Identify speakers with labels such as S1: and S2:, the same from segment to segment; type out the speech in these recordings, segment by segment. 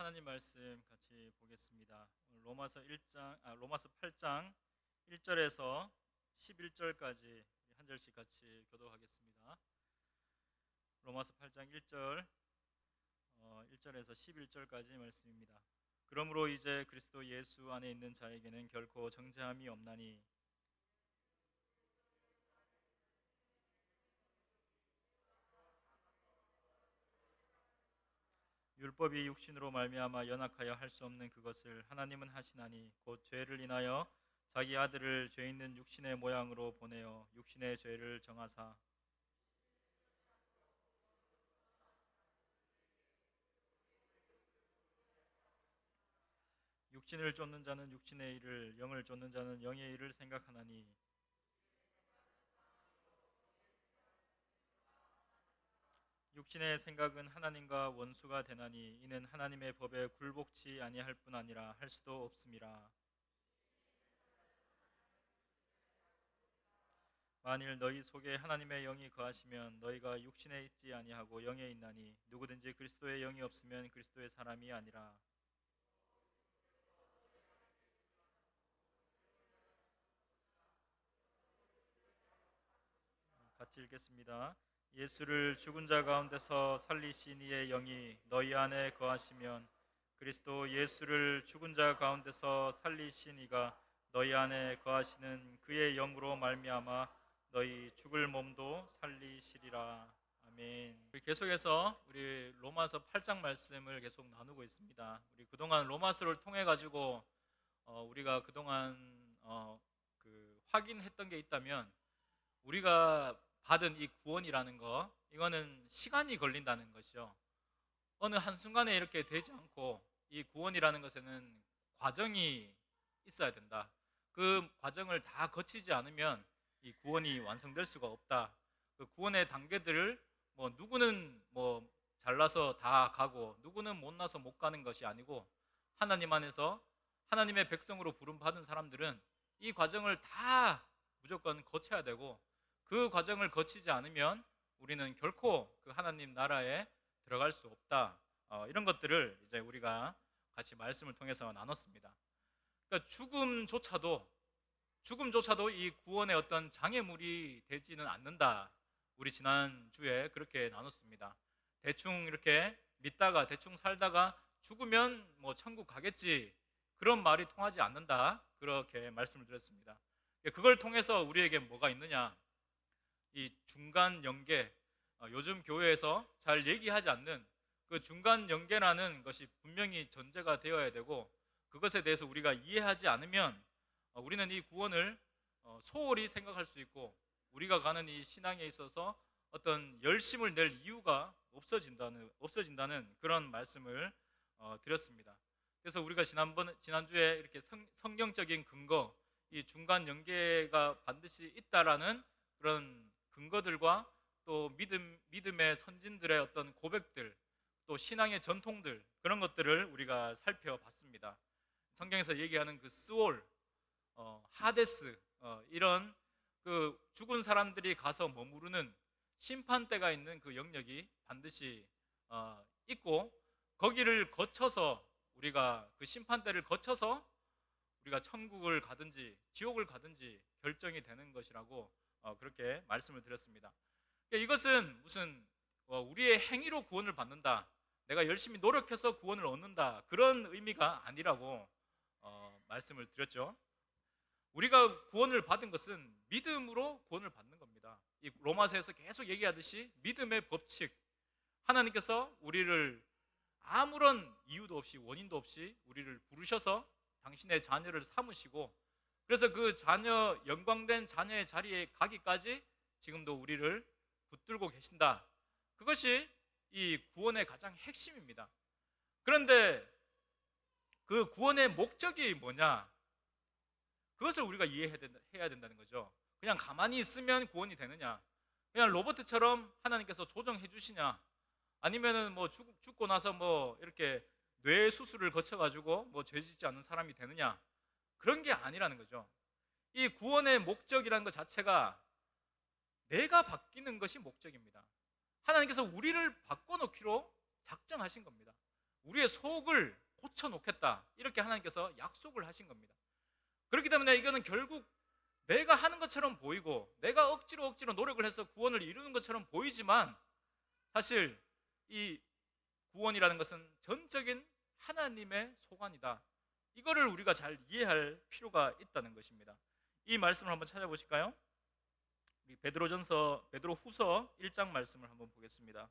S1: 하나님 말씀 같이 보겠습니다. 오늘 로마서 8장 1절에서 11절까지 한 절씩 같이 교독하겠습니다. 로마서 8장 1절에서 11절까지 말씀입니다. 그러므로 이제 그리스도 예수 안에 있는 자에게는 결코 정죄함이 없나니 율법이 육신으로 말미암아 연약하여 할 수 없는 그것을 하나님은 하시나니 곧 죄를 인하여 자기 아들을 죄 있는 육신의 모양으로 보내어 육신의 죄를 정하사 육신을 쫓는 자는 육신의 일을, 영을 쫓는 자는 영의 일을 생각하나니 육신의 생각은 하나님과 원수가 되나니 이는 하나님의 법에 굴복치 아니할 뿐 아니라 할 수도 없음이라. 만일 너희 속에 하나님의 영이 거하시면 너희가 육신에 있지 아니하고 영에 있나니 누구든지 그리스도의 영이 없으면 그리스도의 사람이 아니라. 같이 읽겠습니다. 예수를 죽은 자 가운데서 살리신 이의 영이 너희 안에 거하시면 그리스도 예수를 죽은 자 가운데서 살리신 이가 너희 안에 거하시는 그의 영으로 말미암아 너희 죽을 몸도 살리시리라. 아멘. 계속해서 우리 로마서 8장 말씀을 계속 나누고 있습니다. 우리 그동안 로마서를 통해 가지고 우리가 그동안 확인했던 게 있다면 우리가 받은 이 구원이라는 거, 이거는 시간이 걸린다는 것이죠. 어느 한순간에 이렇게 되지 않고 이 구원이라는 것에는 과정이 있어야 된다. 그 과정을 다 거치지 않으면 이 구원이 완성될 수가 없다. 그 구원의 단계들을 누구는 잘나서 다 가고 누구는 못나서 못 가는 것이 아니고 하나님 안에서 하나님의 백성으로 부름받은 사람들은 이 과정을 다 무조건 거쳐야 되고 그 과정을 거치지 않으면 우리는 결코 그 하나님 나라에 들어갈 수 없다. 이런 것들을 이제 우리가 같이 말씀을 통해서 나눴습니다. 그러니까 죽음조차도 이 구원의 어떤 장애물이 되지는 않는다. 우리 지난주에 그렇게 나눴습니다. 대충 이렇게 믿다가 대충 살다가 죽으면 천국 가겠지, 그런 말이 통하지 않는다. 그렇게 말씀을 드렸습니다. 그걸 통해서 우리에게 뭐가 있느냐? 이 중간 연계, 요즘 교회에서 잘 얘기하지 않는 그 중간 연계라는 것이 분명히 전제가 되어야 되고, 그것에 대해서 우리가 이해하지 않으면 우리는 이 구원을 소홀히 생각할 수 있고 우리가 가는 이 신앙에 있어서 어떤 열심을 낼 이유가 없어진다는 그런 말씀을 드렸습니다. 그래서 우리가 지난주에 이렇게 성경적인 근거, 이 중간 연계가 반드시 있다라는 그런 근거들과 또 믿음의 선진들의 어떤 고백들, 또 신앙의 전통들, 그런 것들을 우리가 살펴봤습니다. 성경에서 얘기하는 그 스올, 하데스, 이런 그 죽은 사람들이 가서 머무르는 심판대가 있는 그 영역이 반드시 있고, 거기를 거쳐서 우리가 그 심판대를 거쳐서 우리가 천국을 가든지 지옥을 가든지 결정이 되는 것이라고 그렇게 말씀을 드렸습니다. 이것은 무슨 우리의 행위로 구원을 받는다, 내가 열심히 노력해서 구원을 얻는다, 그런 의미가 아니라고 말씀을 드렸죠. 우리가 구원을 받은 것은 믿음으로 구원을 받는 겁니다. 이 로마서에서 계속 얘기하듯이 믿음의 법칙, 하나님께서 우리를 아무런 이유도 없이 원인도 없이 우리를 부르셔서 당신의 자녀를 삼으시고, 그래서 그 자녀, 영광된 자녀의 자리에 가기까지 지금도 우리를 붙들고 계신다. 그것이 이 구원의 가장 핵심입니다. 그런데 그 구원의 목적이 뭐냐? 그것을 우리가 이해해야 된다는 거죠. 그냥 가만히 있으면 구원이 되느냐? 그냥 로봇처럼 하나님께서 조정해 주시냐? 아니면은 죽고 나서 이렇게 뇌 수술을 거쳐가지고 죄 짓지 않는 사람이 되느냐? 그런 게 아니라는 거죠. 이 구원의 목적이라는 것 자체가 내가 바뀌는 것이 목적입니다. 하나님께서 우리를 바꿔놓기로 작정하신 겁니다. 우리의 속을 고쳐놓겠다, 이렇게 하나님께서 약속을 하신 겁니다. 그렇기 때문에 이거는 결국 내가 하는 것처럼 보이고 내가 억지로 노력을 해서 구원을 이루는 것처럼 보이지만, 사실 이 구원이라는 것은 전적인 하나님의 소관이다. 이거를 우리가 잘 이해할 필요가 있다는 것입니다. 이 말씀을 한번 찾아보실까요? 베드로후서 1장 말씀을 한번 보겠습니다.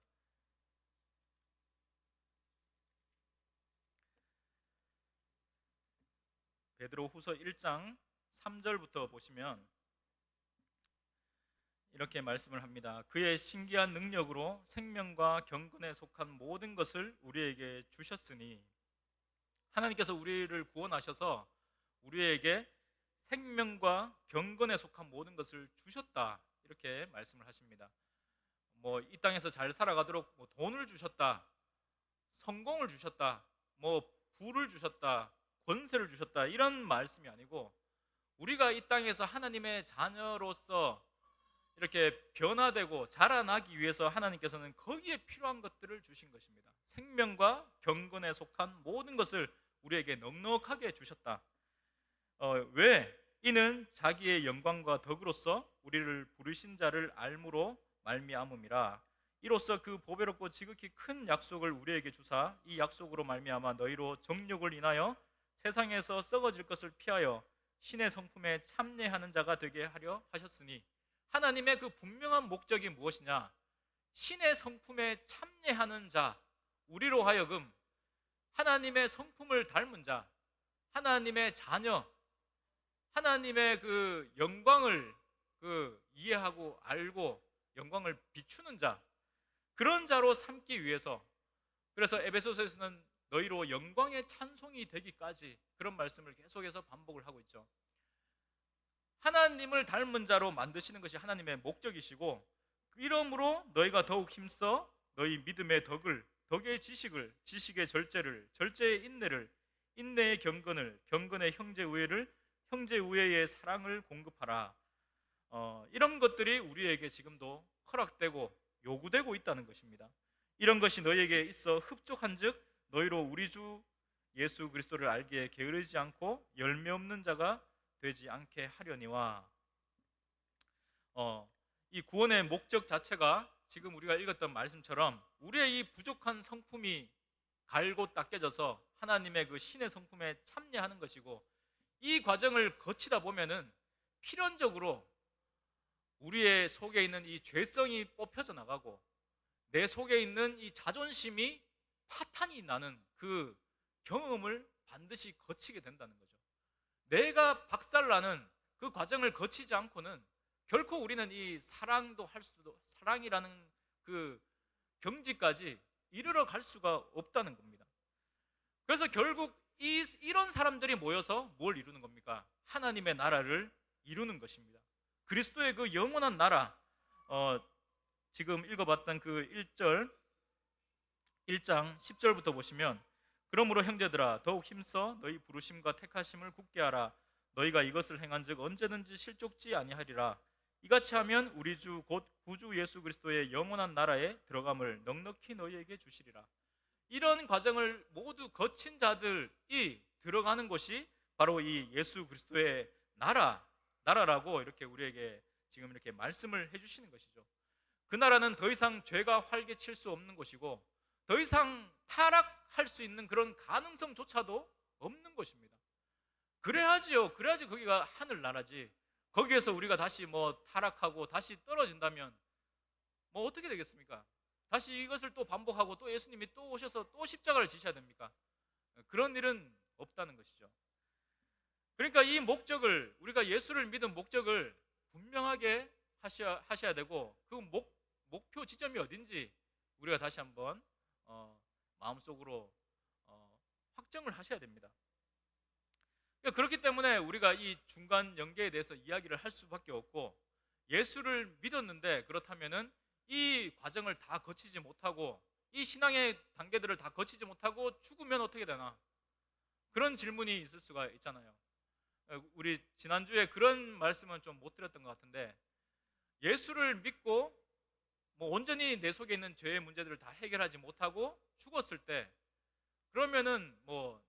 S1: 베드로후서 1장 3절부터 보시면 이렇게 말씀을 합니다. 그의 신기한 능력으로 생명과 경건에 속한 모든 것을 우리에게 주셨으니, 하나님께서 우리를 구원하셔서 우리에게 생명과 경건에 속한 모든 것을 주셨다, 이렇게 말씀을 하십니다. 이 땅에서 잘 살아가도록 돈을 주셨다, 성공을 주셨다, 부를 주셨다, 권세를 주셨다, 이런 말씀이 아니고, 우리가 이 땅에서 하나님의 자녀로서 이렇게 변화되고 자라나기 위해서 하나님께서는 거기에 필요한 것들을 주신 것입니다. 생명과 경건에 속한 모든 것을 우리에게 넉넉하게 주셨다. 왜? 이는 자기의 영광과 덕으로서 우리를 부르신 자를 알므로 말미암음이라. 이로써 그 보배롭고 지극히 큰 약속을 우리에게 주사, 이 약속으로 말미암아 너희로 정욕을 인하여 세상에서 썩어질 것을 피하여 신의 성품에 참여하는 자가 되게 하려 하셨으니, 하나님의 그 분명한 목적이 무엇이냐? 신의 성품에 참여하는 자, 우리로 하여금 하나님의 성품을 닮은 자, 하나님의 자녀, 하나님의 그 영광을 이해하고 알고 영광을 비추는 자, 그런 자로 삼기 위해서, 그래서 에베소서에서는 너희로 영광의 찬송이 되기까지 그런 말씀을 계속해서 반복을 하고 있죠. 하나님을 닮은 자로 만드시는 것이 하나님의 목적이시고, 이러므로 너희가 더욱 힘써 너희 믿음의 덕을, 덕의 지식을, 지식의 절제를, 절제의 인내를, 인내의 경건을, 경건의 형제우애를, 형제우애의 사랑을 공급하라. 이런 것들이 우리에게 지금도 허락되고 요구되고 있다는 것입니다. 이런 것이 너희에게 있어 흡족한즉 너희로 우리 주 예수 그리스도를 알기에 게으르지 않고 열매 없는 자가 되지 않게 하려니와. 이 구원의 목적 자체가 지금 우리가 읽었던 말씀처럼 우리의 이 부족한 성품이 갈고 닦여져서 하나님의 그 신의 성품에 참여하는 것이고, 이 과정을 거치다 보면은 필연적으로 우리의 속에 있는 이 죄성이 뽑혀져 나가고 내 속에 있는 이 자존심이 파탄이 나는 그 경험을 반드시 거치게 된다는 거죠. 내가 박살나는 그 과정을 거치지 않고는 결코 우리는 이 사랑이라는 그 경지까지 이르러 갈 수가 없다는 겁니다. 그래서 결국 이런 사람들이 모여서 뭘 이루는 겁니까? 하나님의 나라를 이루는 것입니다. 그리스도의 그 영원한 나라, 지금 읽어봤던 그 1장 10절부터 보시면, 그러므로 형제들아 더욱 힘써 너희 부르심과 택하심을 굳게 하라. 너희가 이것을 행한즉 언제든지 실족지 아니하리라. 이같이 하면 우리 주 곧 구주 예수 그리스도의 영원한 나라에 들어감을 넉넉히 너희에게 주시리라. 이런 과정을 모두 거친 자들이 들어가는 곳이 바로 이 예수 그리스도의 나라라고 이렇게 우리에게 지금 이렇게 말씀을 해주시는 것이죠. 그 나라는 더 이상 죄가 활개칠 수 없는 곳이고 더 이상 타락할 수 있는 그런 가능성조차도 없는 것입니다. 그래야지 거기가 하늘나라지. 거기에서 우리가 다시 타락하고 다시 떨어진다면 어떻게 되겠습니까? 다시 이것을 또 반복하고 또 예수님이 또 오셔서 또 십자가를 지셔야 됩니까? 그런 일은 없다는 것이죠. 그러니까 이 목적을, 우리가 예수를 믿은 목적을 분명하게 하셔야 되고, 그 목표 지점이 어딘지 우리가 다시 한번 마음속으로 확정을 하셔야 됩니다. 그렇기 때문에 우리가 이 중간 연계에 대해서 이야기를 할 수밖에 없고, 예수를 믿었는데 그렇다면은 이 과정을 다 거치지 못하고 이 신앙의 단계들을 다 거치지 못하고 죽으면 어떻게 되나, 그런 질문이 있을 수가 있잖아요. 우리 지난주에 그런 말씀은 좀 못 드렸던 것 같은데, 예수를 믿고 온전히 내 속에 있는 죄의 문제들을 다 해결하지 못하고 죽었을 때 그러면은 뭐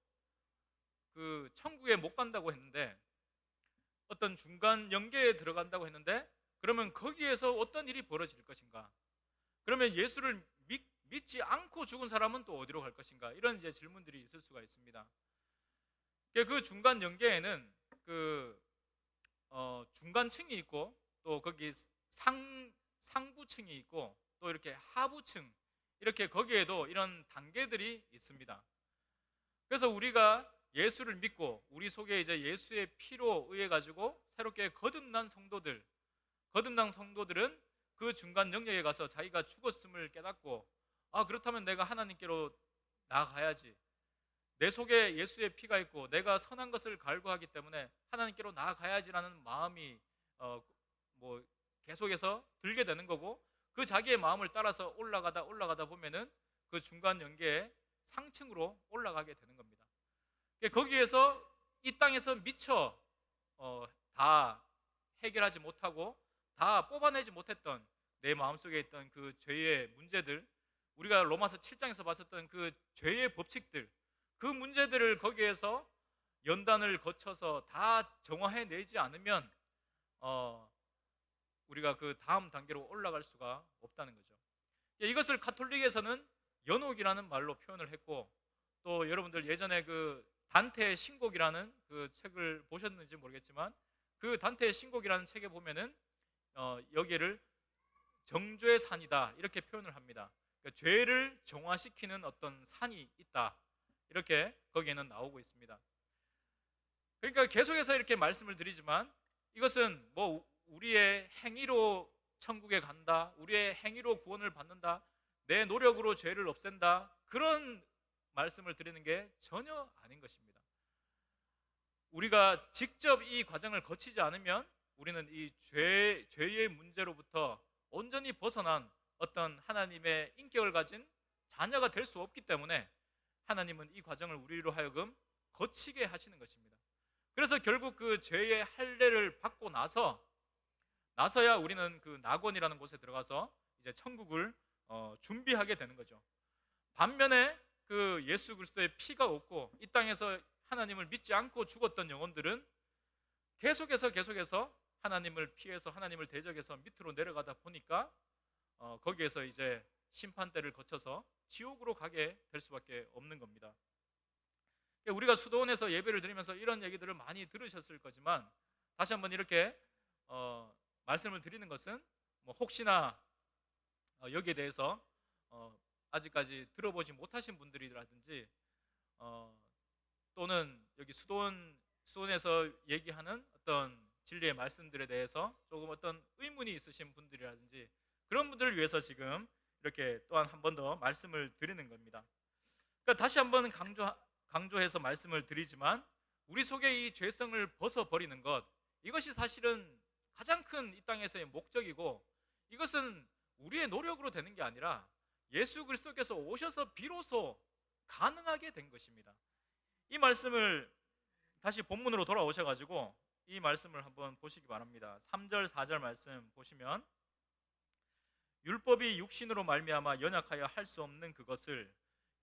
S1: 그 천국에 못 간다고 했는데, 어떤 중간 영계에 들어간다고 했는데, 그러면 거기에서 어떤 일이 벌어질 것인가? 그러면 예수를 믿지 않고 죽은 사람은 또 어디로 갈 것인가? 이런 이제 질문들이 있을 수가 있습니다. 그 중간 영계에는 그 중간층이 있고, 또 거기 상부층이 있고, 또 이렇게 하부층, 이렇게 거기에도 이런 단계들이 있습니다. 그래서 우리가 예수를 믿고 우리 속에 이제 예수의 피로 의해 가지고 새롭게 거듭난 성도들은 그 중간 영역에 가서 자기가 죽었음을 깨닫고, 아, 그렇다면 내가 하나님께로 나아가야지, 내 속에 예수의 피가 있고 내가 선한 것을 갈구하기 때문에 하나님께로 나아가야지라는 마음이 뭐 계속해서 들게 되는 거고, 그 자기의 마음을 따라서 올라가다 보면은 그 중간 영계의 상층으로 올라가게 되는 겁니다. 거기에서 이 땅에서 미처 다 해결하지 못하고 다 뽑아내지 못했던 내 마음속에 있던 그 죄의 문제들, 우리가 로마서 7장에서 봤었던 그 죄의 법칙들, 그 문제들을 거기에서 연단을 거쳐서 다 정화해내지 않으면 우리가 그 다음 단계로 올라갈 수가 없다는 거죠. 이것을 가톨릭에서는 연옥이라는 말로 표현을 했고, 또 여러분들 예전에 그 단테의 신곡이라는 그 책을 보셨는지 모르겠지만, 그 단테의 신곡이라는 책에 보면은 여기를 정죄의 산이다 이렇게 표현을 합니다. 그러니까 죄를 정화시키는 어떤 산이 있다, 이렇게 거기에는 나오고 있습니다. 그러니까 계속해서 이렇게 말씀을 드리지만, 이것은 뭐 우리의 행위로 천국에 간다, 우리의 행위로 구원을 받는다, 내 노력으로 죄를 없앤다, 그런 말씀을 드리는 게 전혀 아닌 것입니다. 우리가 직접 이 과정을 거치지 않으면 우리는 이 죄의 문제로부터 온전히 벗어난 어떤 하나님의 인격을 가진 자녀가 될 수 없기 때문에 하나님은 이 과정을 우리로 하여금 거치게 하시는 것입니다. 그래서 결국 그 죄의 할례를 받고 나서야 우리는 그 낙원이라는 곳에 들어가서 이제 천국을 준비하게 되는 거죠. 반면에 그 예수 그리스도의 피가 없고 이 땅에서 하나님을 믿지 않고 죽었던 영혼들은 계속해서 하나님을 피해서 하나님을 대적해서 밑으로 내려가다 보니까 거기에서 이제 심판대를 거쳐서 지옥으로 가게 될 수밖에 없는 겁니다. 우리가 수도원에서 예배를 드리면서 이런 얘기들을 많이 들으셨을 거지만, 다시 한번 이렇게 말씀을 드리는 것은 뭐 혹시나 여기에 대해서 아직까지 들어보지 못하신 분들이라든지 또는 여기 수도원에서 얘기하는 어떤 진리의 말씀들에 대해서 조금 어떤 의문이 있으신 분들이라든지, 그런 분들을 위해서 지금 이렇게 또한 한 번 더 말씀을 드리는 겁니다. 그러니까 다시 한번 강조해서 말씀을 드리지만, 우리 속에 이 죄성을 벗어버리는 것, 이것이 사실은 가장 큰 이 땅에서의 목적이고, 이것은 우리의 노력으로 되는 게 아니라 예수 그리스도께서 오셔서 비로소 가능하게 된 것입니다. 이 말씀을 다시 본문으로 돌아오셔가지고 이 말씀을 한번 보시기 바랍니다. 3절 4절 말씀 보시면, 율법이 육신으로 말미암아 연약하여 할 수 없는 그것을,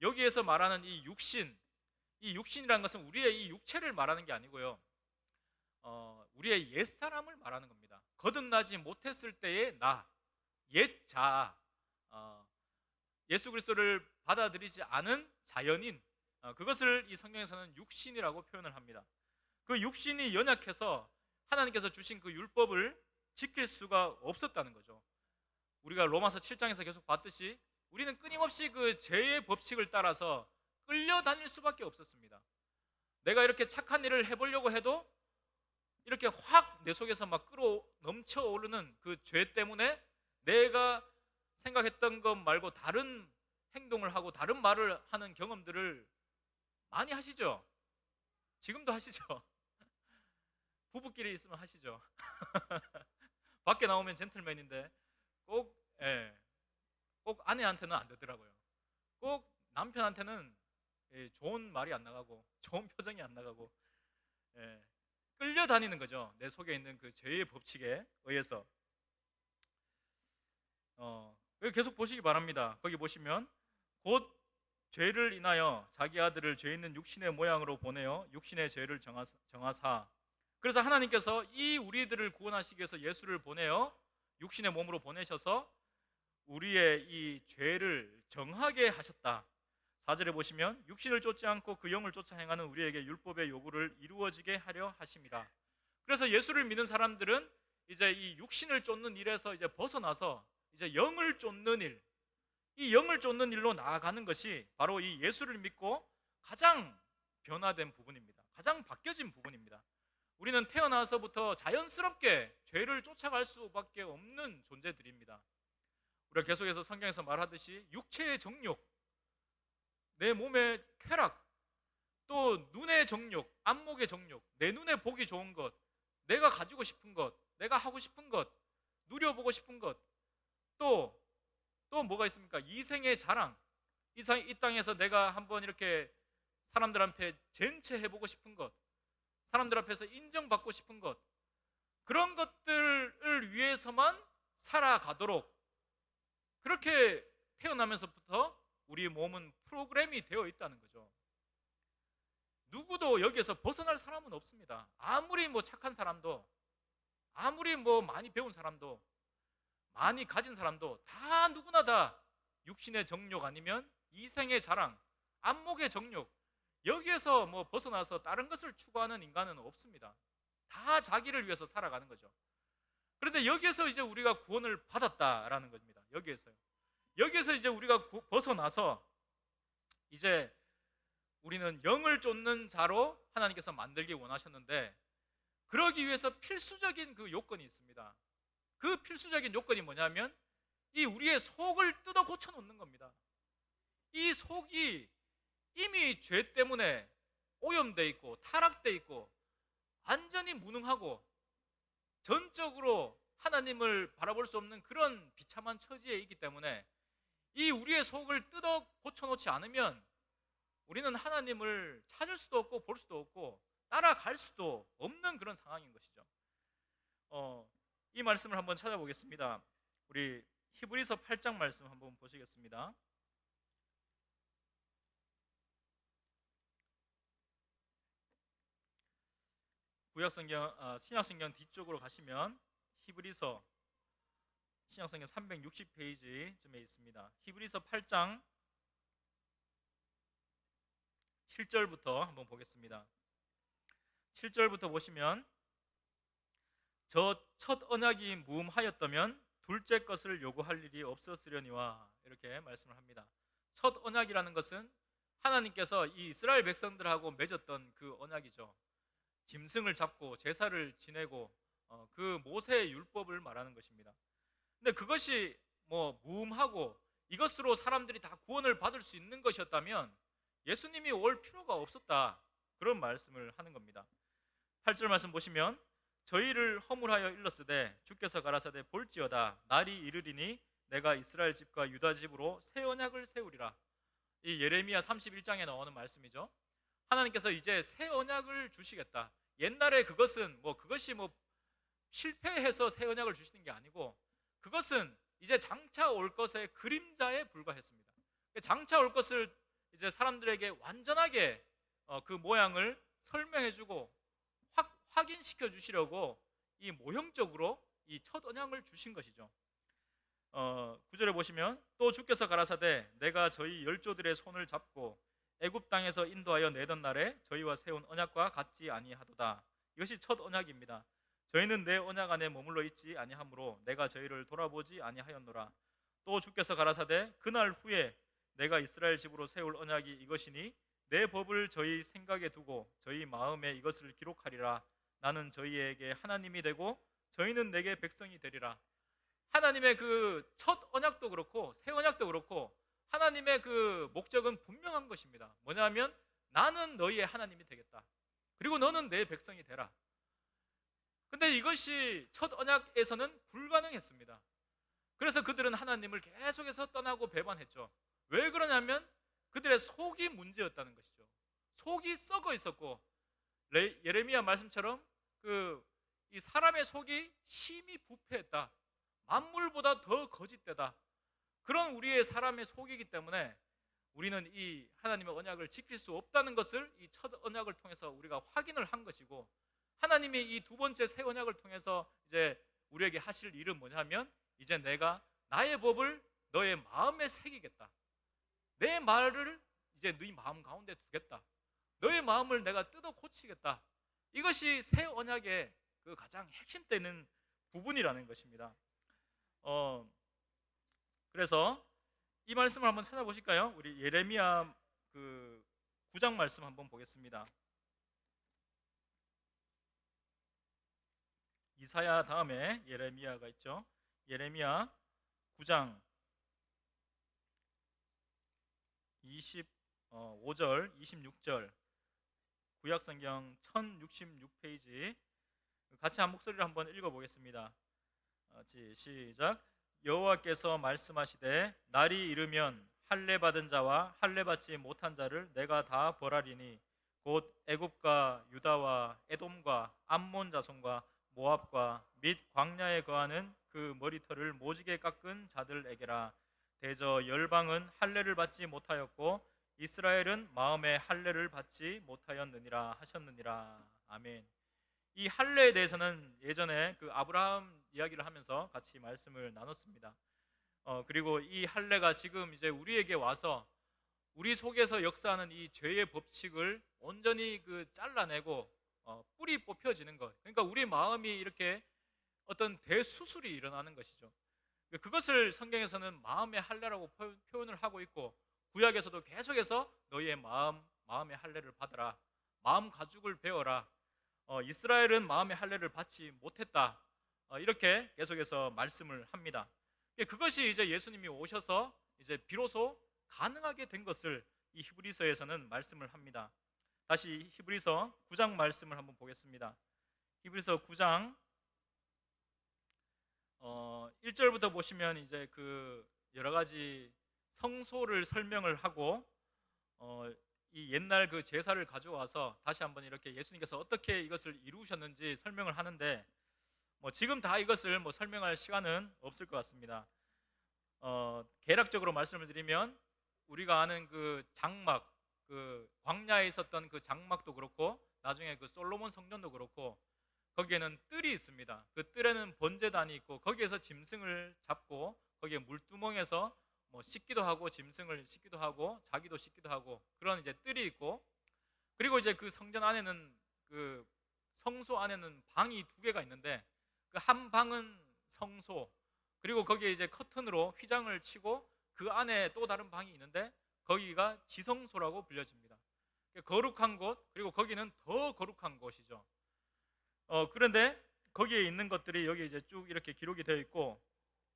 S1: 여기에서 말하는 이 육신이라는 것은 우리의 이 육체를 말하는 게 아니고요, 우리의 옛사람을 말하는 겁니다. 거듭나지 못했을 때의 나, 옛자, 예수 그리스도를 받아들이지 않은 자연인, 그것을 이 성경에서는 육신이라고 표현을 합니다. 그 육신이 연약해서 하나님께서 주신 그 율법을 지킬 수가 없었다는 거죠. 우리가 로마서 7장에서 계속 봤듯이 우리는 끊임없이 그 죄의 법칙을 따라서 끌려다닐 수밖에 없었습니다. 내가 이렇게 착한 일을 해보려고 해도 이렇게 확 내 속에서 막 넘쳐오르는 그 죄 때문에 내가 생각했던 것 말고 다른 행동을 하고 다른 말을 하는 경험들을 많이 하시죠? 지금도 하시죠? 부부끼리 있으면 하시죠? 밖에 나오면 젠틀맨인데 꼭 아내한테는 안 되더라고요. 꼭 남편한테는 좋은 말이 안 나가고 좋은 표정이 안 나가고 끌려다니는 거죠. 내 속에 있는 그 죄의 법칙에 의해서. 여기 계속 보시기 바랍니다. 거기 보시면 곧 죄를 인하여 자기 아들을 죄 있는 육신의 모양으로 보내어 육신의 죄를 정하사. 그래서 하나님께서 이 우리들을 구원하시기 위해서 예수를 보내어 육신의 몸으로 보내셔서 우리의 이 죄를 정하게 하셨다. 4절에 보시면 육신을 쫓지 않고 그 영을 쫓아 행하는 우리에게 율법의 요구를 이루어지게 하려 하심이라. 그래서 예수를 믿는 사람들은 이제 이 육신을 쫓는 일에서 이제 벗어나서 이제 영을 쫓는 일, 이 영을 쫓는 일로 나아가는 것이 바로 이 예수를 믿고 가장 변화된 부분입니다. 가장 바뀌어진 부분입니다. 우리는 태어나서부터 자연스럽게 죄를 쫓아갈 수밖에 없는 존재들입니다. 우리가 계속해서 성경에서 말하듯이 육체의 정욕, 내 몸의 쾌락, 또 눈의 정욕, 안목의 정욕, 내 눈에 보기 좋은 것, 내가 가지고 싶은 것, 내가 하고 싶은 것, 누려보고 싶은 것, 또 뭐가 있습니까? 이생의 자랑, 이 땅에서 내가 한번 이렇게 사람들 앞에 젠체해보고 싶은 것, 사람들 앞에서 인정받고 싶은 것, 그런 것들을 위해서만 살아가도록 그렇게 태어나면서부터 우리 몸은 프로그램이 되어 있다는 거죠. 누구도 여기에서 벗어날 사람은 없습니다. 아무리 뭐 착한 사람도, 아무리 뭐 많이 배운 사람도, 많이 가진 사람도 다 누구나 다 육신의 정욕 아니면 이생의 자랑, 안목의 정욕, 여기에서 뭐 벗어나서 다른 것을 추구하는 인간은 없습니다. 다 자기를 위해서 살아가는 거죠. 그런데 여기에서 이제 우리가 구원을 받았다라는 겁니다. 여기에서 이제 우리가 벗어나서 이제 우리는 영을 쫓는 자로 하나님께서 만들기 원하셨는데, 그러기 위해서 필수적인 그 요건이 있습니다. 그 필수적인 요건이 뭐냐면 이 우리의 속을 뜯어 고쳐 놓는 겁니다. 이 속이 이미 죄 때문에 오염돼 있고 타락돼 있고 완전히 무능하고 전적으로 하나님을 바라볼 수 없는 그런 비참한 처지에 있기 때문에 이 우리의 속을 뜯어 고쳐놓지 않으면 우리는 하나님을 찾을 수도 없고 볼 수도 없고 따라갈 수도 없는 그런 상황인 것이죠. 이 말씀을 한번 찾아보겠습니다. 우리 히브리서 8장 말씀 한번 보시겠습니다. 신약성경 뒤쪽으로 가시면 히브리서 신약성경 360페이지쯤에 있습니다. 히브리서 8장 7절부터 한번 보겠습니다. 7절부터 보시면 저 첫 언약이 무음하였다면 둘째 것을 요구할 일이 없었으려니와, 이렇게 말씀을 합니다. 첫 언약이라는 것은 하나님께서 이 이스라엘 백성들하고 맺었던 그 언약이죠. 짐승을 잡고 제사를 지내고 그 모세의 율법을 말하는 것입니다. 근데 그것이 뭐 무음하고 이것으로 사람들이 다 구원을 받을 수 있는 것이었다면 예수님이 올 필요가 없었다, 그런 말씀을 하는 겁니다. 8절 말씀 보시면 저희를 허물하여 일렀으되 주께서 가라사대 볼지어다 날이 이르리니 내가 이스라엘 집과 유다 집으로 새 언약을 세우리라. 이 예레미야 31장에 나오는 말씀이죠. 하나님께서 이제 새 언약을 주시겠다. 옛날에 그것이 실패해서 새 언약을 주시는 게 아니고 그것은 이제 장차 올 것의 그림자에 불과했습니다. 장차 올 것을 이제 사람들에게 완전하게 그 모양을 설명해주고 확인시켜 주시려고 이 모형적으로 이 첫 언약을 주신 것이죠. 9절에 보시면 또 주께서 가라사대 내가 저희 열조들의 손을 잡고 애굽 땅에서 인도하여 내던 날에 저희와 세운 언약과 같지 아니하도다. 이것이 첫 언약입니다. 저희는 내 언약 안에 머물러 있지 아니하므로 내가 저희를 돌아보지 아니하였노라. 또 주께서 가라사대 그날 후에 내가 이스라엘 집으로 세울 언약이 이것이니 내 법을 저희 생각에 두고 저희 마음에 이것을 기록하리라. 나는 저희에게 하나님이 되고 저희는 내게 백성이 되리라. 하나님의 그 첫 언약도 그렇고 새 언약도 그렇고 하나님의 그 목적은 분명한 것입니다. 뭐냐면 나는 너희의 하나님이 되겠다. 그리고 너는 내 백성이 되라. 근데 이것이 첫 언약에서는 불가능했습니다. 그래서 그들은 하나님을 계속해서 떠나고 배반했죠. 왜 그러냐면 그들의 속이 문제였다는 것이죠. 속이 썩어 있었고 예레미야 말씀처럼 이 사람의 속이 심히 부패했다. 만물보다 더 거짓되다. 그런 우리의 사람의 속이기 때문에 우리는 이 하나님의 언약을 지킬 수 없다는 것을 이 첫 언약을 통해서 우리가 확인을 한 것이고, 하나님이 이 두 번째 새 언약을 통해서 이제 우리에게 하실 일은 뭐냐면, 이제 내가 나의 법을 너의 마음에 새기겠다. 내 말을 이제 네 마음 가운데 두겠다. 너의 마음을 내가 뜯어 고치겠다. 이것이 새 언약의 그 가장 핵심되는 부분이라는 것입니다. 그래서 이 말씀을 한번 찾아보실까요? 우리 예레미야 그 9장 말씀 한번 보겠습니다. 이사야 다음에 예레미야가 있죠. 예레미야 9장 25절, 26절, 구약성경 1066페이지 같이 한 목소리로 한번 읽어보겠습니다. 시작. 여호와께서 말씀하시되 날이 이르면 할례 받은 자와 할례 받지 못한 자를 내가 다 벌하리니 곧 애굽과 유다와 에돔과 암몬 자손과 모압과 및 광야에 거하는 그 머리털을 모지게 깎은 자들에게라. 대저 열방은 할례를 받지 못하였고 이스라엘은 마음에 할례를 받지 못하였느니라 하셨느니라. 아멘. 이 할례에 대해서는 예전에 그 아브라함 이야기를 하면서 같이 말씀을 나눴습니다. 그리고 이 할례가 지금 이제 우리에게 와서 우리 속에서 역사하는 이 죄의 법칙을 온전히 그 잘라내고 뿌리 뽑혀지는 것. 그러니까 우리 마음이 이렇게 어떤 대수술이 일어나는 것이죠. 그것을 성경에서는 마음의 할례라고 표현을 하고 있고, 구약에서도 계속해서 너희의 마음의 할례를 받아라, 마음 가죽을 베어라, 이스라엘은 마음의 할례를 받지 못했다, 이렇게 계속해서 말씀을 합니다. 그것이 이제 예수님이 오셔서 이제 비로소 가능하게 된 것을 이 히브리서에서는 말씀을 합니다. 다시 히브리서 9장 말씀을 한번 보겠습니다. 히브리서 9장 1절부터 보시면 이제 그 여러 가지 성소를 설명을 하고 이 옛날 그 제사를 가져와서 다시 한번 이렇게 예수님께서 어떻게 이것을 이루셨는지 설명을 하는데, 지금 다 이것을 설명할 시간은 없을 것 같습니다. 개략적으로 말씀을 드리면, 우리가 아는 그 장막, 그 광야에 있었던 그 장막도 그렇고, 나중에 그 솔로몬 성전도 그렇고, 거기에는 뜰이 있습니다. 그 뜰에는 번제단이 있고, 거기에서 짐승을 잡고 거기에 물두멍에서 씻기도 하고, 짐승을 씻기도 하고, 자기도 씻기도 하고, 그런 이제 뜰이 있고, 그리고 이제 그 성전 안에는 그 성소 안에는 방이 두 개가 있는데, 그 한 방은 성소, 그리고 거기에 이제 커튼으로 휘장을 치고 그 안에 또 다른 방이 있는데 거기가 지성소라고 불려집니다. 거룩한 곳, 그리고 거기는 더 거룩한 곳이죠. 그런데 거기에 있는 것들이 여기 이제 쭉 이렇게 기록이 되어 있고,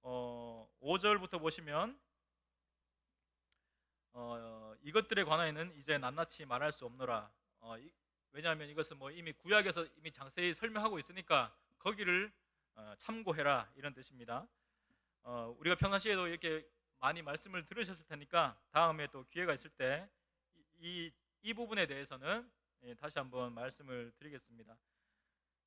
S1: 5절부터 보시면 이것들에 관하여는 이제 낱낱이 말할 수 없노라. 왜냐하면 이것은 이미 구약에서 이미 자세히 설명하고 있으니까 거기를 참고해라, 이런 뜻입니다. 우리가 평상시에도 이렇게 많이 말씀을 들으셨을 테니까 다음에 또 기회가 있을 때 이 부분에 대해서는 다시 한번 말씀을 드리겠습니다.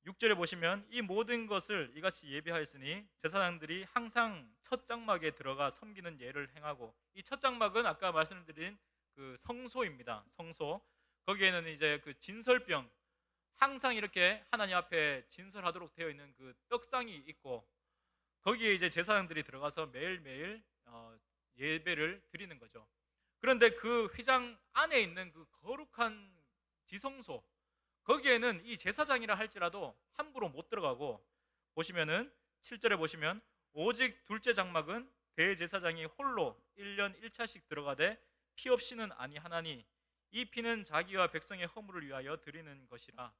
S1: 6절에 보시면 이 모든 것을 이같이 예비하였으니 제사장들이 항상 첫 장막에 들어가 섬기는 예를 행하고, 이 첫 장막은 아까 말씀드린 그 성소입니다. 성소. 거기에는 이제 그 진설병, 항상 이렇게 하나님 앞에 진설하도록 되어 있는 그 떡상이 있고, 거기에 이제 제사장들이 들어가서 매일매일 예배를 드리는 거죠. 그런데 그 휘장 안에 있는 그 거룩한 지성소, 거기에는 이 제사장이라 할지라도 함부로 못 들어가고, 보시면은 7절에 보시면 오직 둘째 장막은 대제사장이 홀로 1년 1차씩 들어가되 피 없이는 아니하나니 이 피는 자기와 백성의 허물을 위하여 드리는 것이라.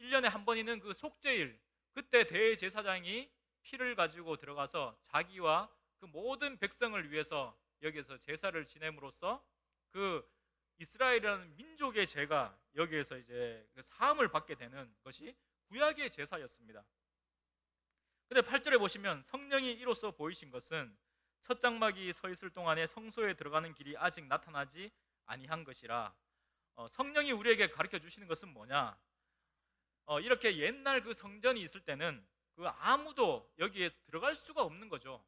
S1: 1년에 한 번 있는 그 속죄일, 그때 대제사장이 피를 가지고 들어가서 자기와 그 모든 백성을 위해서 여기에서 제사를 지냄으로써 그 이스라엘이라는 민족의 죄가 여기에서 이제 그 사함을 받게 되는 것이 구약의 제사였습니다. 근데 8절에 보시면 성령이 이로써 보이신 것은 첫 장막이 서 있을 동안에 성소에 들어가는 길이 아직 나타나지 아니한 것이라. 성령이 우리에게 가르쳐 주시는 것은 뭐냐? 이렇게 옛날 그 성전이 있을 때는 그 아무도 여기에 들어갈 수가 없는 거죠.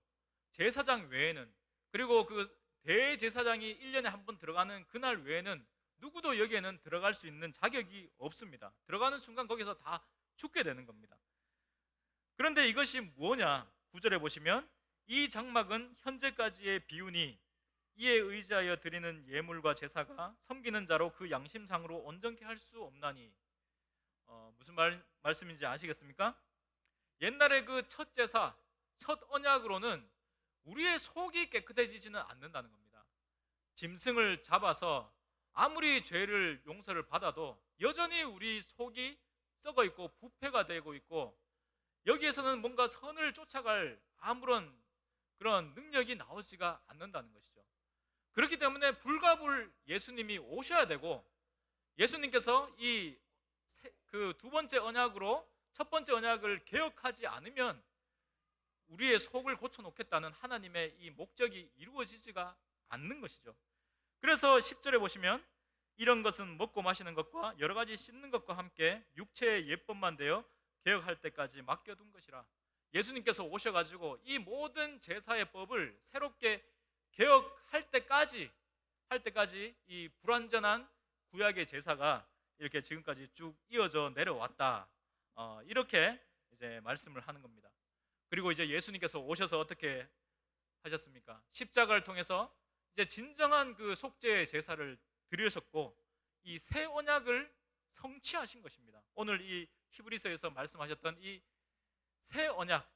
S1: 제사장 외에는. 그리고 그 대제사장이 1년에 한 번 들어가는 그날 외에는 누구도 여기에는 들어갈 수 있는 자격이 없습니다. 들어가는 순간 거기서 다 죽게 되는 겁니다. 그런데 이것이 뭐냐? 9절에 보시면 이 장막은 현재까지의 비운이 이에 의지하여 드리는 예물과 제사가 섬기는 자로 그 양심상으로 온전케 할 수 없나니. 무슨 말씀인지 아시겠습니까? 옛날에 그 첫 제사, 첫 언약으로는 우리의 속이 깨끗해지지는 않는다는 겁니다. 짐승을 잡아서 아무리 죄를 용서를 받아도 여전히 우리 속이 썩어 있고 부패가 되고 있고, 여기에서는 뭔가 선을 쫓아갈 아무런 그런 능력이 나오지가 않는다는 것이죠. 그렇기 때문에 불가불 예수님이 오셔야 되고, 예수님께서 이 그 두 번째 언약으로 첫 번째 언약을 개혁하지 않으면 우리의 속을 고쳐놓겠다는 하나님의 이 목적이 이루어지지가 않는 것이죠. 그래서 10절에 보시면 이런 것은 먹고 마시는 것과 여러 가지 씻는 것과 함께 육체의 예법만 되어 개혁할 때까지 맡겨둔 것이라. 예수님께서 오셔가지고 이 모든 제사의 법을 새롭게 개혁할 때까지 이 불완전한 구약의 제사가 이렇게 지금까지 쭉 이어져 내려왔다. 이렇게 이제 말씀을 하는 겁니다. 그리고 이제 예수님께서 오셔서 어떻게 하셨습니까? 십자가를 통해서 이제 진정한 그 속죄의 제사를 드리셨고, 이 새 언약을 성취하신 것입니다. 오늘 이 히브리서에서 말씀하셨던 이 새 언약,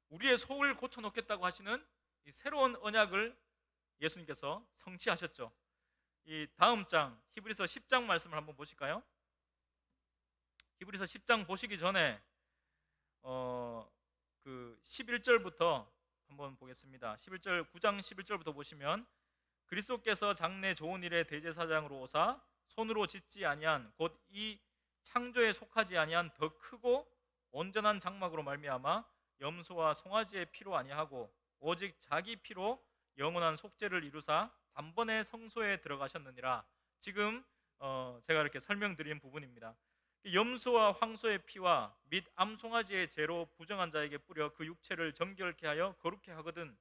S1: 우리의 속을 고쳐놓겠다고 하시는 이 새로운 언약을 예수님께서 성취하셨죠. 이 다음 장 히브리서 10장 말씀을 한번 보실까요? 히브리서 10장 보시기 전에 그 11절부터 한번 보겠습니다. 11절 9장 11절부터 보시면 그리스도께서 장래 좋은 일의 대제사장으로 오사 손으로 짓지 아니한 곧 이 창조에 속하지 아니한 더 크고 온전한 장막으로 말미암아 염소와 송아지의 피로 아니하고 오직 자기 피로 영원한 속죄를 이루사 단번에 성소에 들어가셨느니라. 지금 제가 이렇게 설명드린 부분입니다. 염소와 황소의 피와 및 암송아지의 죄로 부정한 자에게 뿌려 그 육체를 정결케 하여 거룩케 하거든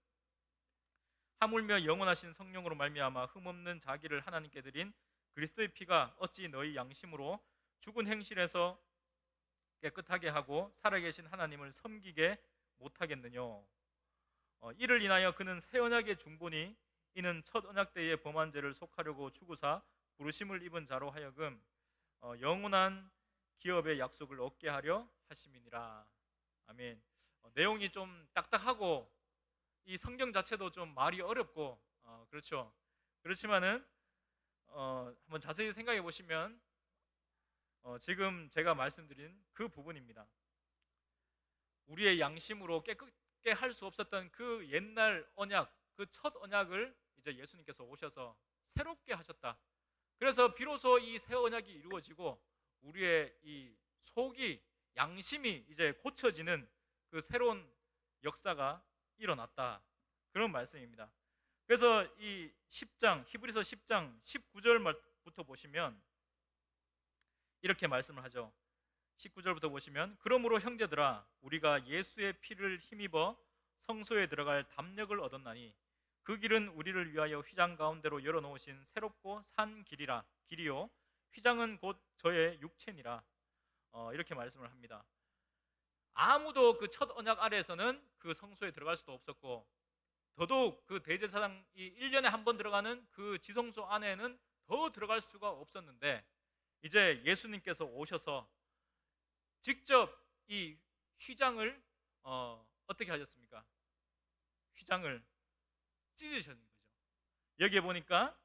S1: 하물며 영원하신 성령으로 말미암아 흠없는 자기를 하나님께 드린 그리스도의 피가 어찌 너희 양심으로 죽은 행실에서 깨끗하게 하고 살아계신 하나님을 섬기게 못하겠느뇨. 이를 인하여 그는 새 언약의 중보니 이는 첫 언약 때의 범한 죄를 속하려고 죽으사 부르심을 입은 자로 하여금 영원한 기업의 약속을 얻게 하려 하심이니라. 아멘. 내용이 좀 딱딱하고 이 성경 자체도 좀 말이 어렵고 그렇죠. 그렇지만은 한번 자세히 생각해 보시면 지금 제가 말씀드린 그 부분입니다. 우리의 양심으로 깨끗게 할 수 없었던 그 옛날 언약, 그 첫 언약을 이제 예수님께서 오셔서 새롭게 하셨다. 그래서 비로소 이 새 언약이 이루어지고 우리의 이 속이, 양심이 이제 고쳐지는 그 새로운 역사가 일어났다. 그런 말씀입니다. 그래서 이 10장, 히브리서 10장 19절부터 보시면 이렇게 말씀을 하죠. 19절부터 보시면 그러므로 형제들아 우리가 예수의 피를 힘입어 성소에 들어갈 담력을 얻었나니 그 길은 우리를 위하여 휘장 가운데로 열어놓으신 새롭고 산 길이요 휘장은 곧 저의 육체니라. 이렇게 말씀을 합니다. 아무도 그 첫 언약 아래에서는 그 성소에 들어갈 수도 없었고, 더더욱 그 대제사장이 1년에 한 번 들어가는 그 지성소 안에는 더 들어갈 수가 없었는데, 이제 예수님께서 오셔서 직접 이 휘장을 어떻게 하셨습니까? 휘장을 찢으신 거죠. 여기에 보니까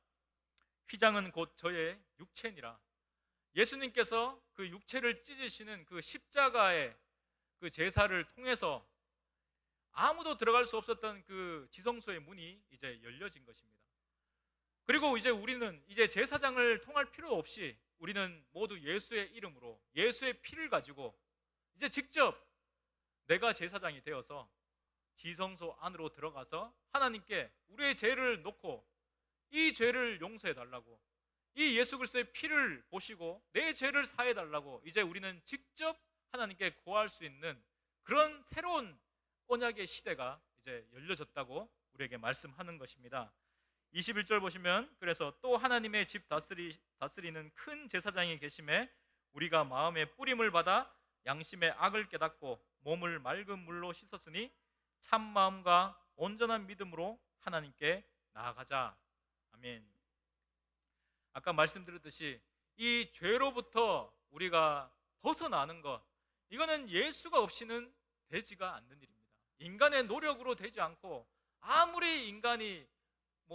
S1: 휘장은 곧 저의 육체니라. 예수님께서 그 육체를 찢으시는 그 십자가의 그 제사를 통해서 아무도 들어갈 수 없었던 그 지성소의 문이 이제 열려진 것입니다. 그리고 이제 우리는 이제 제사장을 통할 필요 없이 우리는 모두 예수의 이름으로 예수의 피를 가지고 이제 직접 내가 제사장이 되어서 지성소 안으로 들어가서 하나님께 우리의 죄를 놓고 이 죄를 용서해 달라고, 이 예수 그리스도의 피를 보시고 내 죄를 사해 달라고 이제 우리는 직접 하나님께 구할 수 있는 그런 새로운 언약의 시대가 이제 열려졌다고 우리에게 말씀하는 것입니다. 21절 보시면 그래서 또 하나님의 집 다스리는 큰 제사장이 계심에 우리가 마음의 뿌림을 받아 양심의 악을 깨닫고 몸을 맑은 물로 씻었으니 참 마음과 온전한 믿음으로 하나님께 나아가자. 아멘. 아까 말씀드렸듯이 이 죄로부터 우리가 벗어나는 것, 이거는 예수가 없이는 되지가 않는 일입니다. 인간의 노력으로 되지 않고 아무리 인간이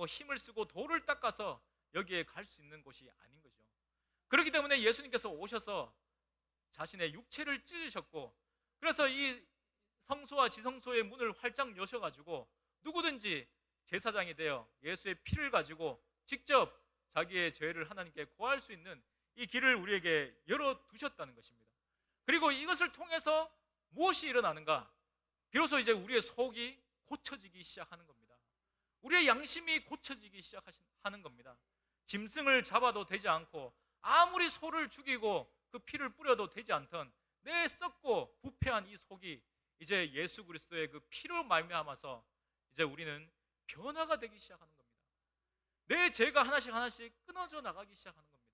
S1: 힘을 쓰고 돌을 닦아서 여기에 갈 수 있는 곳이 아닌 거죠. 그렇기 때문에 예수님께서 오셔서 자신의 육체를 찢으셨고, 그래서 이 성소와 지성소의 문을 활짝 여셔가지고 누구든지 제사장이 되어 예수의 피를 가지고 직접 자기의 죄를 하나님께 고할 수 있는 이 길을 우리에게 열어두셨다는 것입니다. 그리고 이것을 통해서 무엇이 일어나는가? 비로소 이제 우리의 속이 고쳐지기 시작하는 겁니다. 우리의 양심이 고쳐지기 시작하는 겁니다. 짐승을 잡아도 되지 않고 아무리 소를 죽이고 그 피를 뿌려도 되지 않던 내 썩고 부패한 이 속이 이제 예수 그리스도의 그 피로 말미암아서 이제 우리는 변화가 되기 시작하는 겁니다. 내 죄가 하나씩 끊어져 나가기 시작하는 겁니다.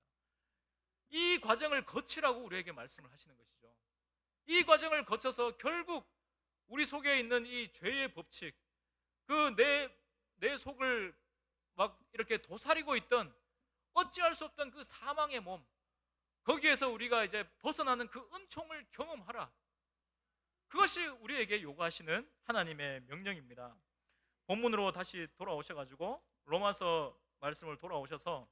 S1: 이 과정을 거치라고 우리에게 말씀을 하시는 것이죠. 이 과정을 거쳐서 결국 우리 속에 있는 이 죄의 법칙, 그 내 속을 막 이렇게 도사리고 있던 어찌할 수 없던 그 사망의 몸, 거기에서 우리가 이제 벗어나는 그 은총을 경험하라. 그것이 우리에게 요구하시는 하나님의 명령입니다. 본문으로 다시 돌아오셔가지고 로마서 말씀을 돌아오셔서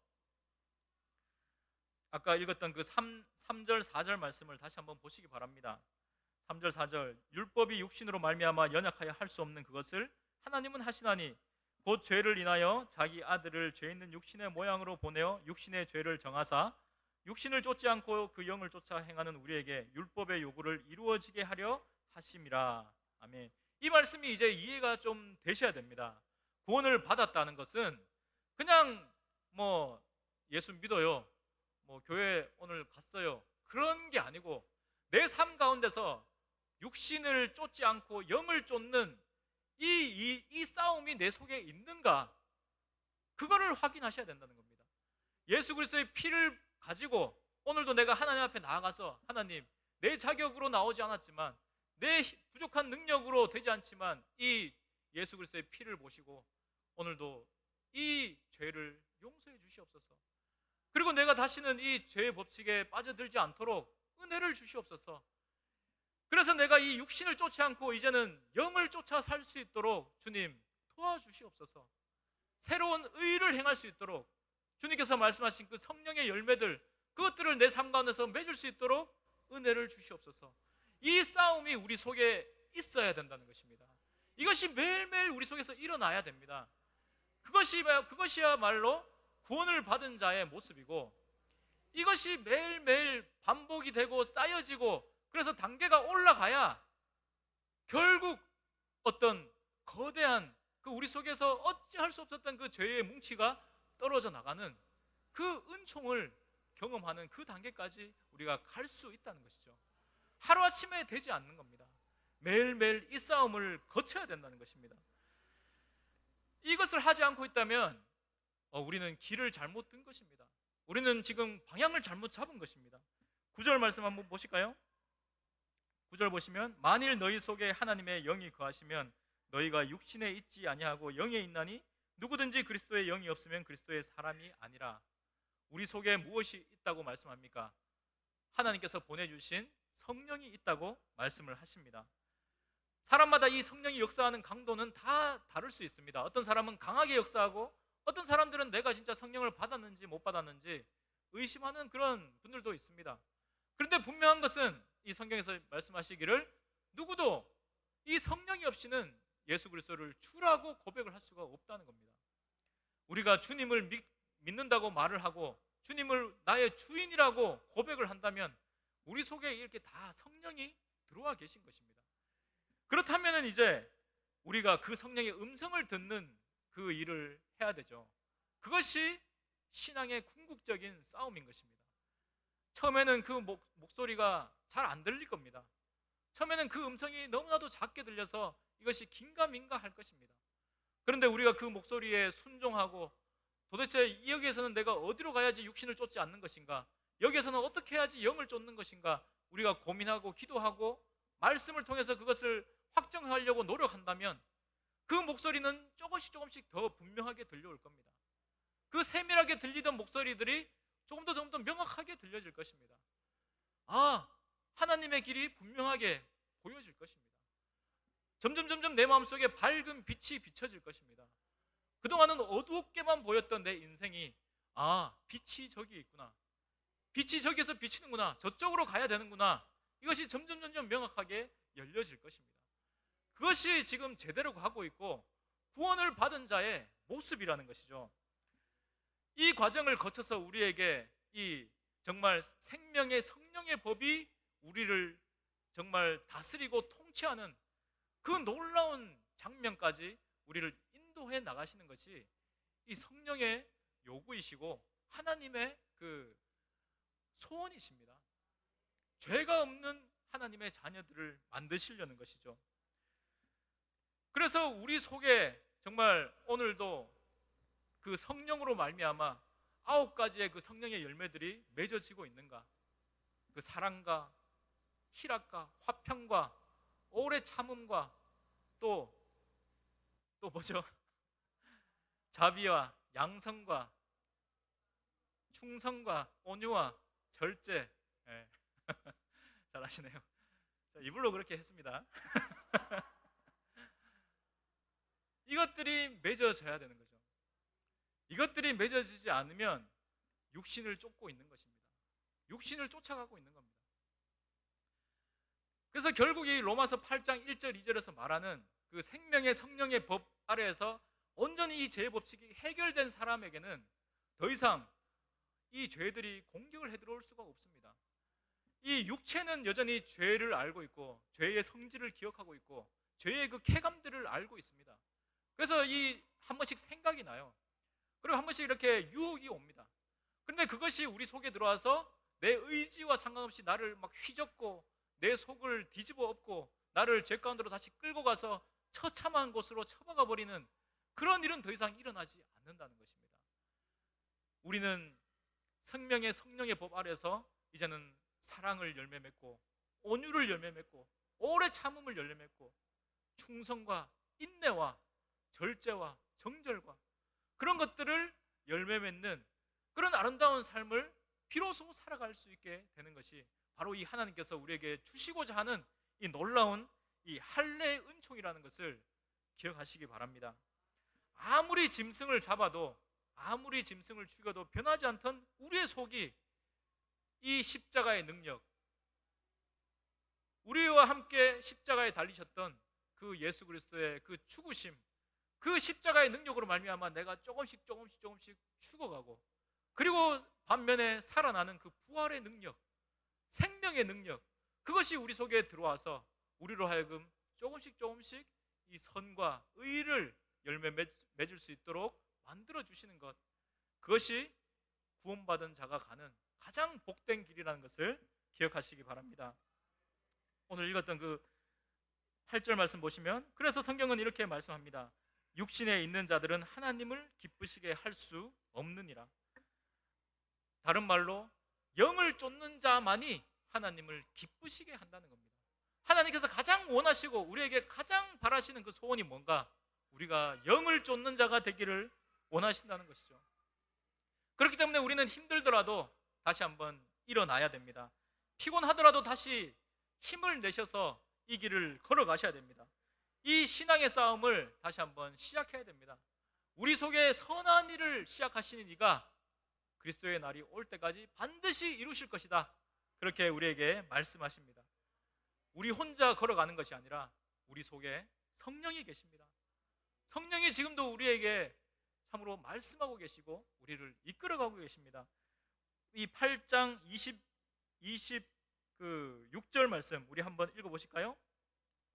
S1: 아까 읽었던 그 3절 4절 말씀을 다시 한번 보시기 바랍니다. 3절 4절 율법이 육신으로 말미암아 연약하여 할 수 없는 그것을 하나님은 하시나니 곧 죄를 인하여 자기 아들을 죄 있는 육신의 모양으로 보내어 육신의 죄를 정하사 육신을 쫓지 않고 그 영을 쫓아 행하는 우리에게 율법의 요구를 이루어지게 하려 하심이라. 아멘. 이 말씀이 이제 이해가 좀 되셔야 됩니다. 구원을 받았다는 것은 그냥 예수 믿어요, 교회 오늘 갔어요, 그런 게 아니고 내 삶 가운데서 육신을 쫓지 않고 영을 쫓는 이 싸움이 내 속에 있는가, 그거를 확인하셔야 된다는 겁니다. 예수 그리스도의 피를 가지고 오늘도 내가 하나님 앞에 나아가서 하나님, 내 자격으로 나오지 않았지만 내 부족한 능력으로 되지 않지만 이 예수 그리스도의 피를 보시고 오늘도 이 죄를 용서해 주시옵소서. 그리고 내가 다시는 이 죄의 법칙에 빠져들지 않도록 은혜를 주시옵소서. 그래서 내가 이 육신을 쫓지 않고 이제는 영을 쫓아 살 수 있도록 주님 도와주시옵소서. 새로운 의를 행할 수 있도록 주님께서 말씀하신 그 성령의 열매들, 그것들을 내 삶 가운데서 맺을 수 있도록 은혜를 주시옵소서. 이 싸움이 우리 속에 있어야 된다는 것입니다. 이것이 매일매일 우리 속에서 일어나야 됩니다. 그것이야말로 구원을 받은 자의 모습이고, 이것이 매일매일 반복이 되고 쌓여지고, 그래서 단계가 올라가야 결국 어떤 거대한 그 우리 속에서 어찌할 수 없었던 그 죄의 뭉치가 떨어져 나가는 그 은총을 경험하는 그 단계까지 우리가 갈 수 있다는 것이죠. 하루아침에 되지 않는 겁니다. 매일매일 이 싸움을 거쳐야 된다는 것입니다. 이것을 하지 않고 있다면 우리는 길을 잘못 든 것입니다. 우리는 지금 방향을 잘못 잡은 것입니다. 9절 말씀 한번 보실까요? 9절 보시면 만일 너희 속에 하나님의 영이 거하시면 너희가 육신에 있지 아니하고 영에 있나니 누구든지 그리스도의 영이 없으면 그리스도의 사람이 아니라. 우리 속에 무엇이 있다고 말씀합니까? 하나님께서 보내주신 성령이 있다고 말씀을 하십니다. 사람마다 이 성령이 역사하는 강도는 다 다를 수 있습니다. 어떤 사람은 강하게 역사하고 어떤 사람들은 내가 진짜 성령을 받았는지 못 받았는지 의심하는 그런 분들도 있습니다. 그런데 분명한 것은 이 성경에서 말씀하시기를 누구도 이 성령이 없이는 예수 그리스도를 주라고 고백을 할 수가 없다는 겁니다. 우리가 주님을 믿는다고 말을 하고 주님을 나의 주인이라고 고백을 한다면 우리 속에 이렇게 다 성령이 들어와 계신 것입니다. 그렇다면 이제 우리가 그 성령의 음성을 듣는 그 일을 해야 되죠. 그것이 신앙의 궁극적인 싸움인 것입니다. 처음에는 그 목소리가 잘 안 들릴 겁니다. 처음에는 그 음성이 너무나도 작게 들려서 이것이 긴가민가 할 것입니다. 그런데 우리가 그 목소리에 순종하고 도대체 여기에서는 내가 어디로 가야지 육신을 쫓지 않는 것인가? 여기에서는 어떻게 해야지 영을 쫓는 것인가? 우리가 고민하고 기도하고 말씀을 통해서 그것을 확정하려고 노력한다면 그 목소리는 조금씩 더 분명하게 들려올 겁니다. 그 세밀하게 들리던 목소리들이 조금 더 명확하게 들려질 것입니다. 아, 하나님의 길이 분명하게 보여질 것입니다. 점점 내 마음속에 밝은 빛이 비춰질 것입니다. 그동안은 어두웠게만 보였던 내 인생이 빛이 저기 있구나, 빛이 저기에서 비치는구나, 저쪽으로 가야 되는구나, 이것이 점점 명확하게 열려질 것입니다. 그것이 지금 제대로 가고 있고 구원을 받은 자의 모습이라는 것이죠. 이 과정을 거쳐서 우리에게 이 정말 생명의 성령의 법이 우리를 정말 다스리고 통치하는 그 놀라운 장면까지 우리를 인도해 나가시는 것이 이 성령의 요구이시고 하나님의 그 소원이십니다. 죄가 없는 하나님의 자녀들을 만드시려는 것이죠. 그래서 우리 속에 정말 오늘도 그 성령으로 말미암아 9가지의 그 성령의 열매들이 맺어지고 있는가? 그 사랑과 희락과 화평과 오래 참음과 또 뭐죠? 자비와 양성과 충성과 온유와 절제. 네. 잘하시네요. 이불로 그렇게 했습니다. 이것들이 맺어져야 되는 거죠. 이것들이 맺어지지 않으면 육신을 쫓고 있는 것입니다. 육신을 쫓아가고 있는 겁니다. 그래서 결국 이 로마서 8장 1절 2절에서 말하는 그 생명의 성령의 법 아래에서 온전히 이 죄의 법칙이 해결된 사람에게는 더 이상 이 죄들이 공격을 해 들어올 수가 없습니다. 이 육체는 여전히 죄를 알고 있고 죄의 성질을 기억하고 있고 죄의 그 쾌감들을 알고 있습니다. 그래서 이 한 번씩 생각이 나요. 그리고 한 번씩 이렇게 유혹이 옵니다. 그런데 그것이 우리 속에 들어와서 내 의지와 상관없이 나를 막 휘젓고 내 속을 뒤집어 엎고 나를 죄 가운데로 다시 끌고 가서 처참한 곳으로 처박아 버리는 그런 일은 더 이상 일어나지 않는다는 것입니다. 우리는 생명의 성령의 법 아래서 이제는 사랑을 열매 맺고 온유를 열매 맺고 오래 참음을 열매 맺고 충성과 인내와 절제와 정절과 그런 것들을 열매 맺는 그런 아름다운 삶을 비로소 살아갈 수 있게 되는 것이 바로 이 하나님께서 우리에게 주시고자 하는 이 놀라운 이 할례의 은총이라는 것을 기억하시기 바랍니다. 아무리 짐승을 잡아도 아무리 짐승을 죽여도 변하지 않던 우리의 속이 이 십자가의 능력, 우리와 함께 십자가에 달리셨던 그 예수 그리스도의 그 죽으심, 그 십자가의 능력으로 말미암아 내가 조금씩 죽어가고 그리고 반면에 살아나는 그 부활의 능력, 생명의 능력, 그것이 우리 속에 들어와서 우리로 하여금 조금씩 이 선과 의를 열매 맺을 수 있도록 만들어 주시는 것, 그것이 구원받은 자가 가는 가장 복된 길이라는 것을 기억하시기 바랍니다. 오늘 읽었던 그 8절 말씀 보시면 그래서 성경은 이렇게 말씀합니다. 육신에 있는 자들은 하나님을 기쁘시게 할 수 없느니라. 다른 말로 영을 쫓는 자만이 하나님을 기쁘시게 한다는 겁니다. 하나님께서 가장 원하시고 우리에게 가장 바라시는 그 소원이 뭔가? 우리가 영을 쫓는 자가 되기를 원하신다는 것이죠. 그렇기 때문에 우리는 힘들더라도 다시 한번 일어나야 됩니다. 피곤하더라도 다시 힘을 내셔서 이 길을 걸어가셔야 됩니다. 이 신앙의 싸움을 다시 한번 시작해야 됩니다. 우리 속에 선한 일을 시작하시는 이가 그리스도의 날이 올 때까지 반드시 이루실 것이다, 그렇게 우리에게 말씀하십니다. 우리 혼자 걸어가는 것이 아니라 우리 속에 성령이 계십니다. 성령이 지금도 우리에게 참으로 말씀하고 계시고 우리를 이끌어가고 계십니다. 이 8장 26절 말씀 우리 한번 읽어보실까요?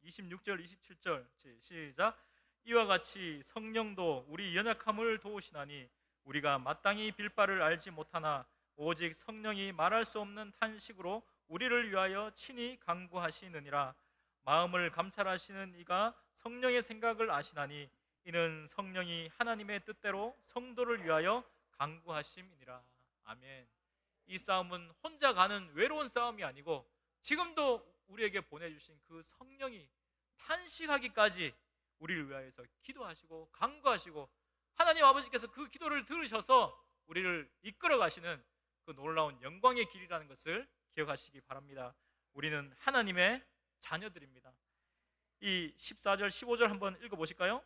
S1: 26절 27절 시작. 이와 같이 성령도 우리 연약함을 도우시나니 우리가 마땅히 빌 바를 알지 못하나 오직 성령이 말할 수 없는 탄식으로 우리를 위하여 친히 간구하시느니라. 마음을 감찰하시는 이가 성령의 생각을 아시나니 이는 성령이 하나님의 뜻대로 성도를 위하여 간구하심이니라. 아멘. 이 싸움은 혼자 가는 외로운 싸움이 아니고 지금도 우리에게 보내주신 그 성령이 탄식하기까지 우리를 위하여서 기도하시고 간구하시고 하나님 아버지께서 그 기도를 들으셔서 우리를 이끌어 가시는 그 놀라운 영광의 길이라는 것을 기억하시기 바랍니다. 우리는 하나님의 자녀들입니다. 이 14절 15절 한번 읽어보실까요?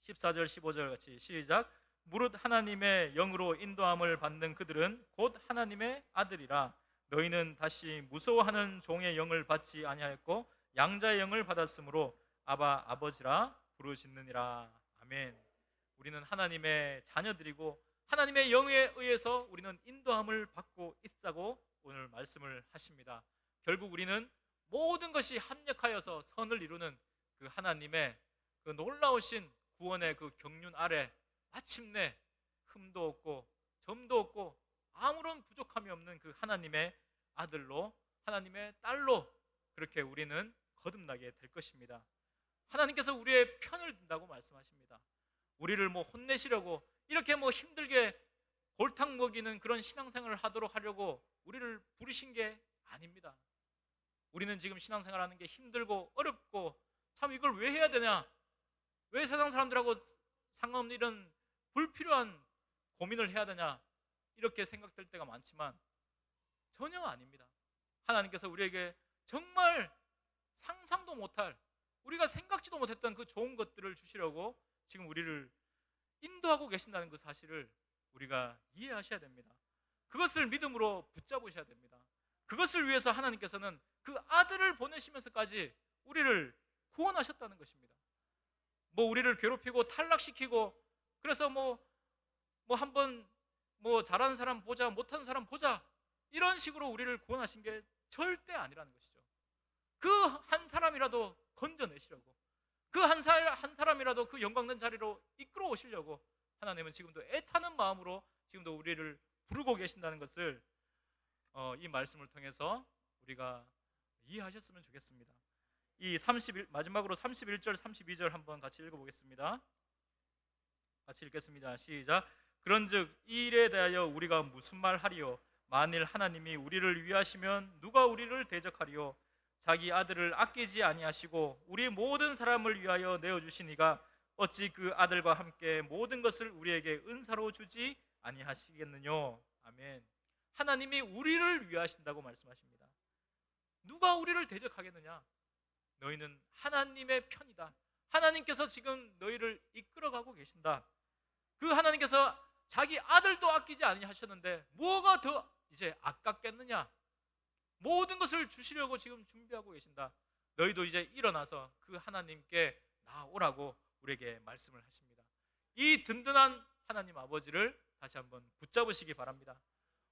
S1: 14절 15절 같이 시작. 무릇 하나님의 영으로 인도함을 받는 그들은 곧 하나님의 아들이라. 너희는 다시 무서워하는 종의 영을 받지 아니하였고 양자의 영을 받았으므로 아바 아버지라 부르짖느니라. 아멘. 우리는 하나님의 자녀들이고 하나님의 영에 의해서 우리는 인도함을 받고 있다고 오늘 말씀을 하십니다. 결국 우리는 모든 것이 합력하여서 선을 이루는 그 하나님의 그 놀라우신 구원의 그 경륜 아래 마침내 흠도 없고 점도 없고 아무런 부족함이 없는 그 하나님의 아들로, 하나님의 딸로 그렇게 우리는 거듭나게 될 것입니다. 하나님께서 우리의 편을 든다고 말씀하십니다. 우리를 혼내시려고 이렇게 힘들게 골탕 먹이는 그런 신앙생활을 하도록 하려고 우리를 부르신 게 아닙니다. 우리는 지금 신앙생활하는 게 힘들고 어렵고 참 이걸 왜 해야 되냐, 왜 세상 사람들하고 상관없는 이런 불필요한 고민을 해야 되냐, 이렇게 생각될 때가 많지만 전혀 아닙니다. 하나님께서 우리에게 정말 상상도 못할, 우리가 생각지도 못했던 그 좋은 것들을 주시려고 지금 우리를 인도하고 계신다는 그 사실을 우리가 이해하셔야 됩니다. 그것을 믿음으로 붙잡으셔야 됩니다. 그것을 위해서 하나님께서는 그 아들을 보내시면서까지 우리를 구원하셨다는 것입니다. 우리를 괴롭히고 탈락시키고 그래서 한번 잘하는 사람 보자, 못하는 사람 보자, 이런 식으로 우리를 구원하신 게 절대 아니라는 것이죠. 그 한 사람이라도 건져내시려고, 그 한 사람이라도 그 영광된 자리로 이끌어 오시려고 하나님은 지금도 애타는 마음으로 지금도 우리를 부르고 계신다는 것을 이 말씀을 통해서 우리가 이해하셨으면 좋겠습니다. 마지막으로 31절 32절 한번 같이 읽어보겠습니다. 같이 읽겠습니다. 시작. 그런즉 이 일에 대하여 우리가 무슨 말 하리요? 만일 하나님이 우리를 위하시면 누가 우리를 대적하리요? 자기 아들을 아끼지 아니하시고 우리 모든 사람을 위하여 내어주시니가 어찌 그 아들과 함께 모든 것을 우리에게 은사로 주지 아니하시겠느뇨? 아멘. 하나님이 우리를 위하신다고 말씀하십니다. 누가 우리를 대적하겠느냐? 너희는 하나님의 편이다. 하나님께서 지금 너희를 이끌어가고 계신다. 그 하나님께서 자기 아들도 아끼지 아니하셨는데 뭐가 더 이제 아깝겠느냐? 모든 것을 주시려고 지금 준비하고 계신다. 너희도 이제 일어나서 그 하나님께 나오라고 우리에게 말씀을 하십니다. 이 든든한 하나님 아버지를 다시 한번 붙잡으시기 바랍니다.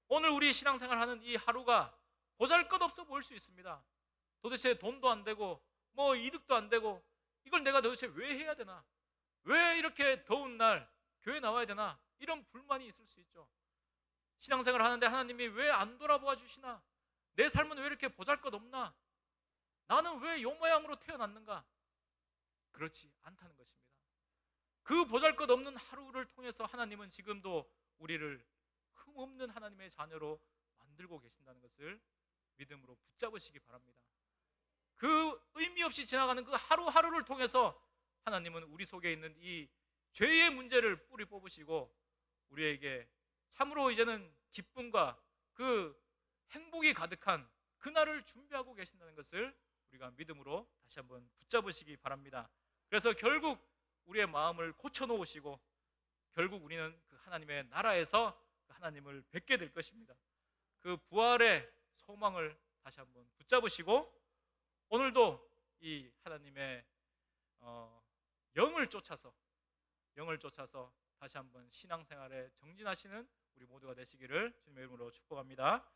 S1: 오늘 우리 신앙생활하는 이 하루가 보잘것없어 보일 수 있습니다. 도대체 돈도 안 되고 이득도 안 되고 이걸 내가 도대체 왜 해야 되나? 왜 이렇게 더운 날 교회 나와야 되나? 이런 불만이 있을 수 있죠. 신앙생활 하는데 하나님이 왜 안 돌아보아 주시나? 내 삶은 왜 이렇게 보잘것없나? 나는 왜 이 모양으로 태어났는가? 그렇지 않다는 것입니다. 그 보잘것없는 하루를 통해서 하나님은 지금도 우리를 흠없는 하나님의 자녀로 만들고 계신다는 것을 믿음으로 붙잡으시기 바랍니다. 그 의미 없이 지나가는 그 하루하루를 통해서 하나님은 우리 속에 있는 이 죄의 문제를 뿌리 뽑으시고 우리에게 참으로 이제는 기쁨과 그 행복이 가득한 그날을 준비하고 계신다는 것을 우리가 믿음으로 다시 한번 붙잡으시기 바랍니다. 그래서 결국 우리의 마음을 고쳐놓으시고 결국 우리는 그 하나님의 나라에서 하나님을 뵙게 될 것입니다. 그 부활의 소망을 다시 한번 붙잡으시고 오늘도 이 하나님의 영을 쫓아서 다시 한번 신앙생활에 정진하시는 우리 모두가 되시기를 주님의 이름으로 축복합니다.